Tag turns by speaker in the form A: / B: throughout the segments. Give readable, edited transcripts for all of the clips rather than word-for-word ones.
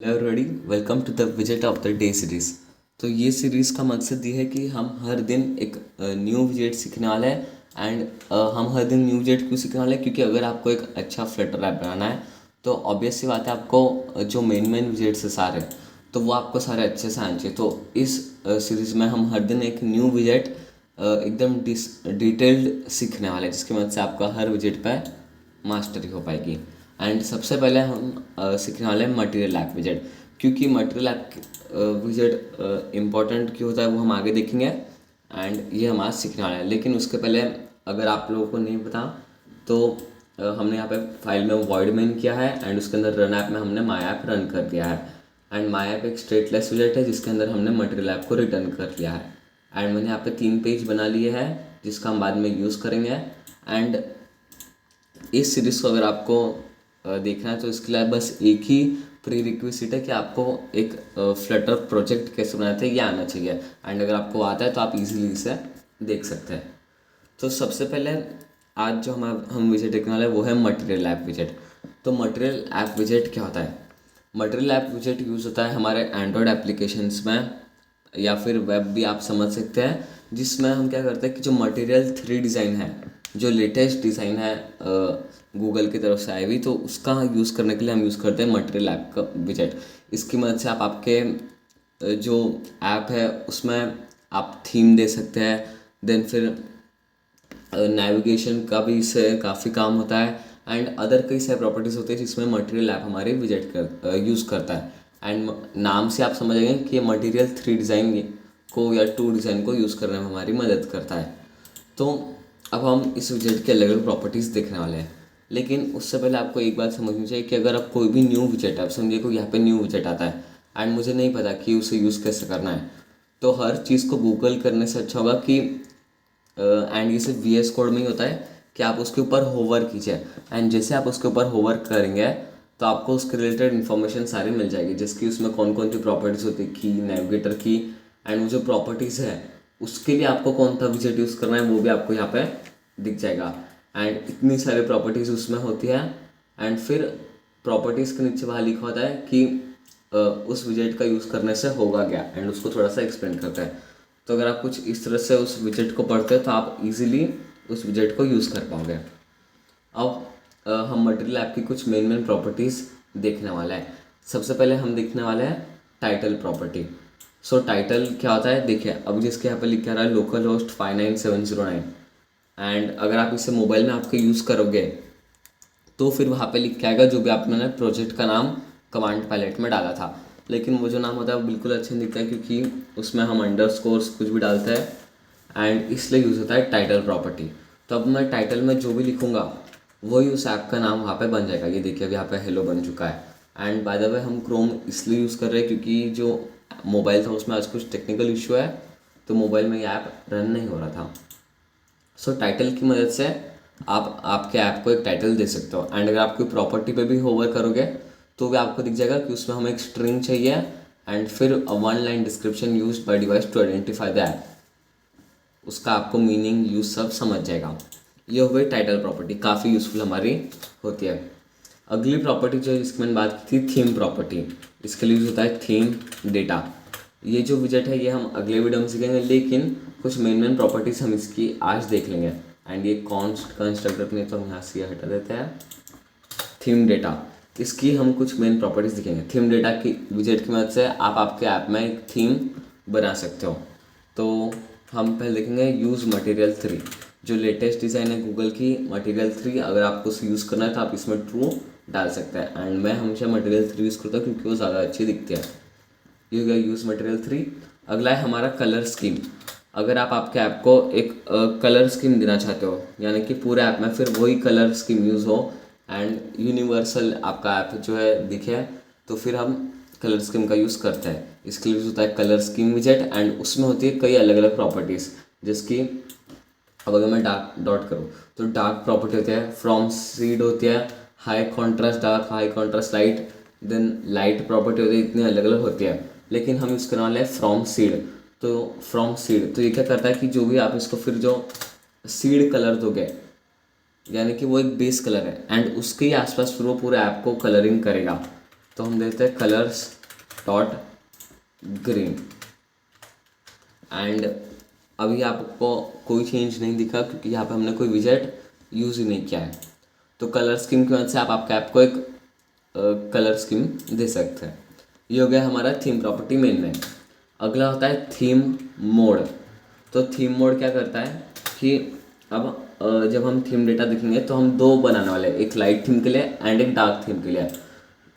A: Hello everybody, welcome to the visit of the day series. तो ये series का मकसद ये है कि हम हर दिन एक न्यू विजेट सीखने वाले हैं। एंड हम हर दिन न्यू विजेट क्यों सीखने वाले हैं? क्योंकि अगर आपको एक अच्छा फ्लटर ऐप बनाना है तो ऑब्वियस सी बात है, आपको जो मेन विजेट्स है सारे, तो वो आपको सारे अच्छे से आने चाहिए। तो इस सीरीज़ में हम हर दिन एक न्यू विजेट एकदम डिटेल्ड सीखने वाले हैं, जिसकी मदद से आपका हर विजेट पे मास्टरी हो पाएगी। एंड सबसे पहले हम सीखने वाले हैं मटेरियल ऐप विजेट। क्योंकि मटेरियल ऐप विजेट इम्पॉर्टेंट क्यों होता है वो हम आगे देखेंगे। एंड ये हम आज सीखने वाले हैं, लेकिन उसके पहले अगर आप लोगों को नहीं पता तो हमने यहाँ पे फाइल में वॉइड मेन किया है एंड उसके अंदर रन ऐप में हमने माई ऐप रन कर दिया है। एंड माई ऐप एक स्टेटलेस विजेट है जिसके अंदर हमने मटेरियल ऐप को रिटर्न कर लिया है। एंड मैंने यहाँ पे 3 पेज बना लिए हैं जिसका हम बाद में यूज़ करेंगे। एंड इस सीरीज़ को अगर आपको देखना है तो इसके लिए बस एक ही प्री रिक्विजिट है कि आपको एक फ्लटर प्रोजेक्ट कैसे बनाते हैं ये आना चाहिए। एंड अगर आपको आता है तो आप इजीली इसे देख सकते हैं। तो सबसे पहले आज जो हम विजेट देखने वाले हैं वो है मटेरियल ऐप विजेट। तो मटेरियल ऐप विजेट क्या होता है? मटेरियल ऐप विजेट यूज़ होता है हमारे एंड्रॉयड एप्लीकेशंस में या फिर वेब भी आप समझ सकते हैं, जिसमें हम क्या करते हैं कि जो मटेरियल 3 डिज़ाइन है, जो लेटेस्ट डिज़ाइन है गूगल की तरफ से आई हुई, तो उसका यूज़ करने के लिए हम यूज़ करते हैं मटेरियल ऐप का विजेट। इसकी मदद से आप आपके जो ऐप है उसमें आप थीम दे सकते हैं। देन फिर नेविगेशन का भी इससे काफ़ी काम होता है। एंड अदर कई सारे प्रॉपर्टीज़ होती है जिसमें मटेरियल ऐप हमारे विजेट कर यूज़ करता है। एंड नाम से आप समझ जाएंगे कि ये मटेरियल 3 डिज़ाइन को या 2 डिज़ाइन को यूज़ करने में हमारी मदद करता है। तो अब हम इस विजेट के अलग अलग प्रॉपर्टीज़ देखने वाले हैं, लेकिन उससे पहले आपको एक बात समझनी चाहिए कि अगर आप कोई भी न्यू विजेट, आप समझिए को यहाँ पे न्यू विजेट आता है एंड मुझे नहीं पता कि उसे यूज़ कैसे करना है, तो हर चीज़ को गूगल करने से अच्छा होगा कि एंड ये सिर्फ वी एस कोड में ही होता है कि आप उसके ऊपर होवर कीजिए। एंड जैसे आप उसके ऊपर होवर करेंगे तो आपको उसके रिलेटेड इन्फॉर्मेशन सारी मिल जाएगी, जिसकी उसमें कौन कौन सी प्रॉपर्टीज़ होती है, की नेविगेटर की। एंड वो जो प्रॉपर्टीज़ है उसके लिए आपको कौन सा विजेट यूज़ करना है वो भी आपको यहाँ पे दिख जाएगा। एंड इतनी सारी प्रॉपर्टीज़ उसमें होती है। एंड फिर प्रॉपर्टीज़ के नीचे वहाँ लिखा होता है कि उस विजेट का यूज़ करने से होगा क्या, एंड उसको थोड़ा सा एक्सप्लेन करता है। तो अगर आप कुछ इस तरह से उस विजेट को पढ़ते हैं तो आप इजीली उस विजेट को यूज़ कर पाओगे। अब हम मटेरियल ऐप की कुछ मेन प्रॉपर्टीज़ देखने वाले हैं। सबसे पहले हम देखने वाले हैं टाइटल प्रॉपर्टी। सो टाइटल क्या होता है देखिए, अब जिसके यहाँ पे लिखा रहा है लोकल होस्ट 59709। एंड अगर आप इसे मोबाइल में आपके यूज़ करोगे तो फिर वहाँ पे लिख के आएगा जो भी आपने प्रोजेक्ट का नाम कमांड पायलट में डाला था। लेकिन वो जो नाम होता है वो बिल्कुल अच्छा नहीं दिखता है क्योंकि उसमें हम अंडरस्कोर्स कुछ भी डालते हैं एंड इसलिए यूज़ होता है टाइटल प्रॉपर्टी। तो अब मैं टाइटल में जो भी लिखूँगा वही उस ऐप का नाम वहाँ पे बन जाएगा। ये देखिए अभी यहाँ पे हेलो बन चुका है। एंड बाय द वे हम क्रोम इसलिए यूज़ कर रहे हैं क्योंकि जो मोबाइल था उसमें आज कुछ टेक्निकल इशू है, तो मोबाइल में ये ऐप रन नहीं हो रहा था। सो टाइटल की मदद से आप आपके ऐप को एक टाइटल दे सकते हो। एंड अगर आप कोई प्रॉपर्टी पे भी होवर करोगे तो भी आपको दिख जाएगा कि उसमें हमें एक स्ट्रिंग चाहिए एंड फिर 1 line description use by device to identify the app. उसका आपको मीनिंग यूज सब समझ जाएगा। ये हो गई टाइटल प्रॉपर्टी, काफ़ी यूज़फुल हमारी होती है। अगली प्रॉपर्टी जो जिसकी मैंने बात की थी थीम प्रॉपर्टी, इसके लिए यूज होता है थीम डेटा। ये जो विजेट है ये हम अगले वीडियो में सीखेंगे, लेकिन कुछ मेन प्रॉपर्टीज़ हम इसकी आज देख लेंगे। एंड ये कंस्ट्रक्टर में तो हम यहाँ से ये हटा देते हैं। थीम डेटा, इसकी हम कुछ मेन प्रॉपर्टीज़ दिखेंगे। थीम डेटा की विजेट की मदद से आप आपके ऐप में एक थीम बना सकते हो। तो हम पहले देखेंगे यूज़ मटेरियल 3, जो लेटेस्ट डिज़ाइन है गूगल की मटेरियल 3। अगर आपको उसे यूज़ करना है तो आप इसमें ट्रू डाल सकते हैं। एंड मैं हमेशा मटेरियल 3 यूज़ करता हूँ क्योंकि वो ज़्यादा अच्छी दिखती है। ये हो गया यूज़ मटेरियल 3। अगला है हमारा कलर स्कीम। अगर आप आपके ऐप को एक कलर स्कीम देना चाहते हो, यानी कि पूरे ऐप में फिर वही कलर स्कीम यूज़ हो एंड यूनिवर्सल आपका ऐप जो है दिखे, तो फिर हम कलर स्कीम का यूज़ करते हैं। इसके लिए यूज़ होता है कलर स्कीम विजेट। एंड उसमें होती है कई अलग अलग प्रॉपर्टीज़, जिसकी अब अगर मैं डार्क डॉट करूँ तो डार्क प्रॉपर्टी होती है, फ्रॉम सीड होती है, high contrast dark, high contrast light, then light property होती है। इतनी अलग अलग होती है, लेकिन हम यूज़ करने वाले हैं फ्रॉम सीड। तो फ्रॉम सीड तो ये क्या करता है कि जो भी आप इसको फिर जो सीड कलर दोगे, यानी कि वो एक बेस कलर है एंड उसके ही आसपास फिर वो पूरे ऐप को कलरिंग करेगा। तो तो हम देते हैं कलर्स डॉट ग्रीन। एंड अभी आपको कोई चेंज नहीं दिखा क्योंकि यहाँ पे हमने कोई विजेट यूज़ ही नहीं किया है। तो कलर स्कीम की मदद से आप आपके ऐप को एक कलर स्कीम दे सकते हैं। ये हो गया हमारा थीम प्रॉपर्टी मेन में। अगला होता है थीम मोड। तो थीम मोड क्या करता है कि अब जब हम थीम डेटा देखेंगे तो हम दो बनाने वाले हैं, एक लाइट थीम के लिए एंड एक डार्क थीम के लिए।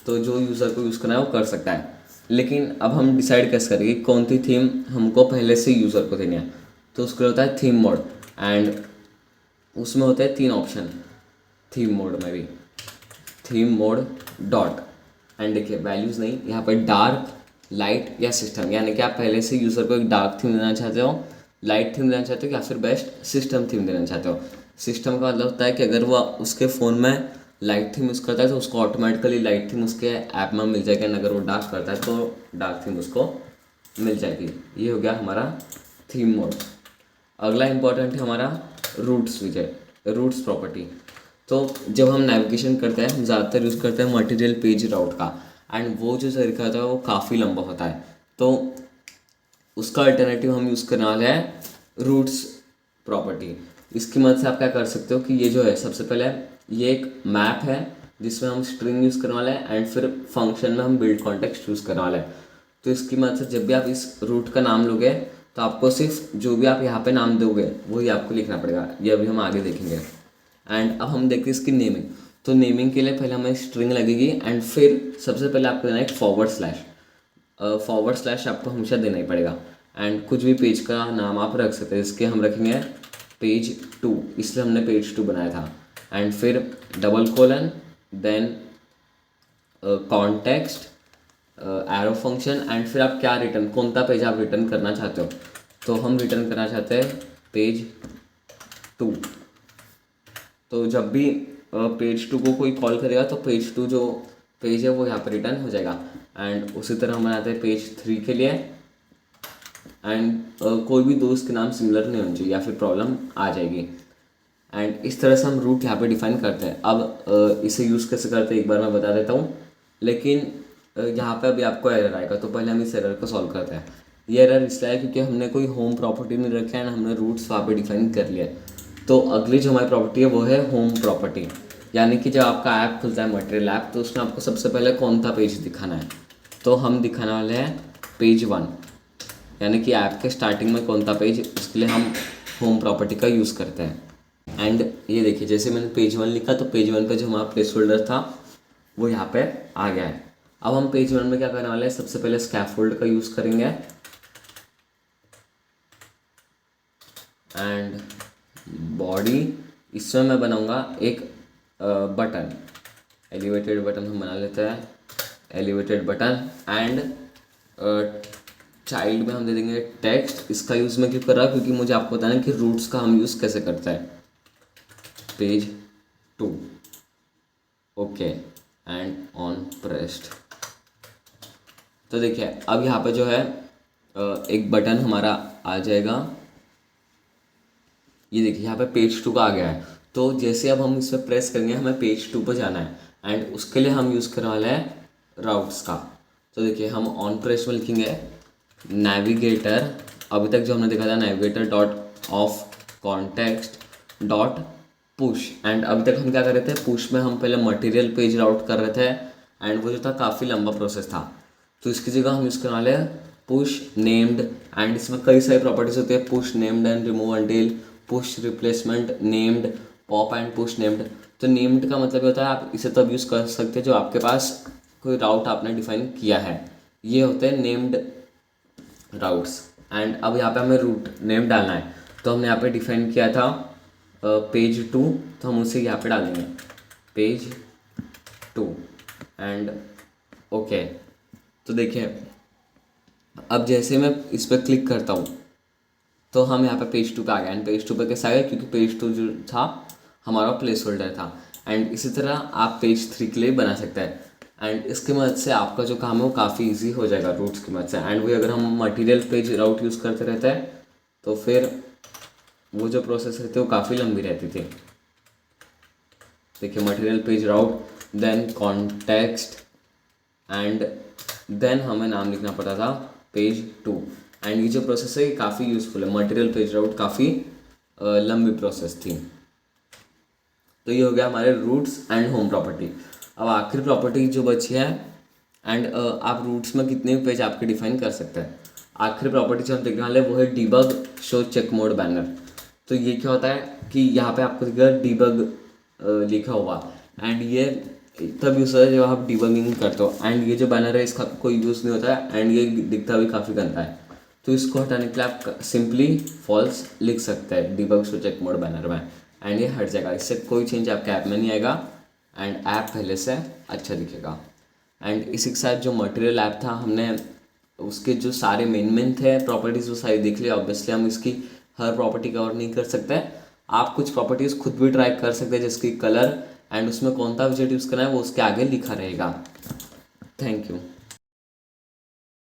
A: तो जो यूज़र को यूज़ करना है वो कर सकता है, लेकिन अब हम डिसाइड कैसे करेंगे कौन सी थीम हमको पहले से यूज़र को देनी है। तो उसके लिए होता है थीम मोड एंड उसमें होते हैं 3 ऑप्शन थीम मोड में भी। थीम मोड डॉट एंड देखिए वैल्यूज़ नहीं, यहाँ पर डार्क, लाइट या सिस्टम, यानी कि आप पहले से यूज़र को एक डार्क थीम देना चाहते हो, लाइट थीम देना चाहते हो या फिर बेस्ट सिस्टम थीम देना चाहते हो। सिस्टम का मतलब होता है कि अगर वो उसके फ़ोन में लाइट थीम यूज़ करता है तो उसको ऑटोमेटिकली लाइट थीम उसके ऐप में मिल जाएगी, एंड अगर वो डार्क करता है तो डार्क थीम उसको मिल जाएगी। ये हो गया हमारा थीम मोड। अगला इंपॉर्टेंट है हमारा रूट्स विजेट, रूट्स प्रॉपर्टी। तो जब हम नेविगेशन करते हैं हम ज़्यादातर यूज़ करते हैं मटेरियल पेज राउट का, एंड वो जो तरीका होता है वो काफ़ी लंबा होता है। तो उसका अल्टरनेटिव हम यूज़ करने वाले हैं रूट्स प्रॉपर्टी। इसकी मदद से आप क्या कर सकते हो कि ये जो है सबसे पहले ये एक मैप है जिसमें हम स्ट्रिंग यूज़ करने वाले हैं एंड फिर फंक्शन में हम बिल्ड कॉन्टेक्स्ट यूज़ करने वाले हैं। तो इसकी मदद से जब भी आप इस रूट का नाम लोगे तो आपको सिर्फ जो भी आप यहाँ पे नाम दोगे वही आपको लिखना पड़ेगा। ये अभी हम आगे देखेंगे। एंड अब हम देखते हैं इसकी नेमिंग। तो नेमिंग के लिए पहले हमें स्ट्रिंग लगेगी एंड फिर सबसे पहले आपको देना है एक फॉरवर्ड स्लैश। फॉरवर्ड स्लैश आपको हमेशा देना ही पड़ेगा। एंड कुछ भी पेज का नाम आप रख सकते हैं, इसके हम रखेंगे पेज 2, इसलिए हमने पेज 2 बनाया था। एंड फिर double colon then context arrow function and फिर आप क्या रिटर्न, कौन सा पेज आप रिटर्न करना चाहते हो। तो हम रिटर्न करना चाहते हैं पेज 2। तो जब भी पेज 2 को कोई कॉल करेगा तो पेज 2 जो पेज है वो यहाँ पर रिटर्न हो जाएगा। एंड उसी तरह हम बनाते हैं पेज 3 के लिए। एंड कोई भी दो इसके नाम सिमिलर नहीं होने चाहिए या फिर प्रॉब्लम आ जाएगी। एंड इस तरह से हम रूट यहाँ पे डिफाइन करते हैं। अब इसे यूज़ कैसे करते हैं एक बार मैं बता देता हूँ, लेकिन यहाँ पे अभी आपको एरर आएगा तो पहले हम इस एरर को सॉल्व करते हैं। ये एरर इसलिए है क्योंकि हमने कोई होम प्रॉपर्टी नहीं रखा है एंड हमने रूट्स वहाँ पे डिफाइन कर लिया है। तो अगली जो हमारी प्रॉपर्टी है वो है होम प्रॉपर्टी, यानी कि जब आपका ऐप खुलता है मटेरियल ऐप तो उसमें आपको सबसे पहले कौन सा पेज दिखाना है। तो हम दिखाने वाले हैं पेज 1, यानी कि ऐप के स्टार्टिंग में कौन सा पेज, उसके लिए हम होम प्रॉपर्टी का यूज़ करते हैं। एंड ये देखिए जैसे मैंने पेज 1 लिखा तो पेज 1 पे जो हमारा प्लेस होल्डर था वो यहाँ पे आ गया है। अब हम पेज 1 में क्या करने वाले हैं, सबसे पहले स्कैफोल्ड का यूज़ करेंगे एंड बॉडी, इसमें मैं बनाऊंगा एक बटन, एलिवेटेड बटन हम बना लेते हैं, एलिवेटेड बटन। एंड चाइल्ड में हम दे देंगे टेक्स्ट। इसका यूज़ मैं क्यों कर रहा हूँ क्योंकि मुझे आपको बताना है कि रूट्स का हम यूज़ कैसे करते हैं। Page 2 okay and on pressed. तो देखिए अब यहाँ पे जो है एक बटन हमारा आ जाएगा। ये देखिए यहाँ पे पेज 2 का आ गया है। तो जैसे अब हम इस पर प्रेस करेंगे हमें पेज 2 पर जाना है एंड उसके लिए हम यूज़ करने वाले हैं राउट्स का। तो देखिए हम ऑन प्रेस में लिखेंगे नेविगेटर, अभी तक जो हमने देखा था navigator dot of context dot push. And अभी तक हम क्या कर रहे थे, पुश में हम पहले मटेरियल पेज राउट कर रहे थे एंड वो जो था काफ़ी लंबा प्रोसेस था। तो इसकी जगह हम यूज़ करने वाले हैं पुश नेम्ड। एंड इसमें कई सारी प्रॉपर्टीज होती है, push named and remove until, push replacement named, pop and push named. तो नेम्ड का मतलब होता है आप इसे तब यूज़ कर सकते हैं जो आपके पास कोई राउट आपने डिफाइन किया है, ये होते हैं नेम्ड राउट्स। एंड अब यहाँ पे हमें रूट नेम डालना है तो हमने यहाँ पे डिफाइन किया था पेज 2, तो हम उसे यहाँ पे डालेंगे पेज 2 एंड ओके। तो देखिए अब जैसे मैं इस पर क्लिक करता हूँ तो हम यहाँ पे पेज 2 पे आ गए। एंड पेज 2 पे कैसे आ गए क्योंकि पेज 2 जो था हमारा प्लेस होल्डर था। एंड इसी तरह आप पेज 3 के लिए बना सकते हैं। एंड इसकी मदद से आपका जो काम है वो काफ़ी इजी हो जाएगा रूट्स की मदद से। एंड वही अगर हम मटेरियल पेज राउट यूज़ करते रहते हैं तो फिर वो जो प्रोसेस रहती है वो काफ़ी लंबी रहती थी। देखिए material page route then context and then हमें नाम लिखना पड़ता था पेज 2। एंड ये जो प्रोसेस है ये काफ़ी यूज़फुल है, मटेरियल पेज राउट काफ़ी लंबी प्रोसेस थी। तो ये हो गया हमारे रूट्स एंड होम प्रॉपर्टी। अब आखिरी प्रॉपर्टी जो बची है, एंड आप रूट्स में कितने भी पेज आपके डिफाइन कर सकते हैं। आखिरी प्रॉपर्टी जो हम देखने वाले हैं वो है debug show check mode banner. तो ये क्या होता है कि यहाँ पे आपको दिखेगा डीबग लिखा हुआ, एंड ये तब यूज़ होता है जब आप डिबगिंग करते हो। एंड ये जो बैनर है इसका कोई यूज़ नहीं होता है, एंड ये दिखता भी काफ़ी गंदा है। तो इसको हटाने के लिए आप सिंपली फॉल्स लिख सकते हैं debug show check mode banner में, एंड ये हट जाएगा। इससे कोई चेंज आपके ऐप में नहीं आएगा एंड ऐप पहले से अच्छा दिखेगा। एंड इसी के साथ जो मटेरियल ऐप था, हमने उसके जो सारे मेन थे प्रॉपर्टीज़ वो सारी देख लिया। ऑब्वियसली हम इसकी हर प्रॉपर्टी कवर नहीं कर सकते। आप कुछ प्रॉपर्टीज़ खुद भी ट्राई कर सकते हैं, जिसकी कलर एंड उसमें कौन सा विजेट यूज़ करना है वो उसके आगे लिखा रहेगा। Thank you.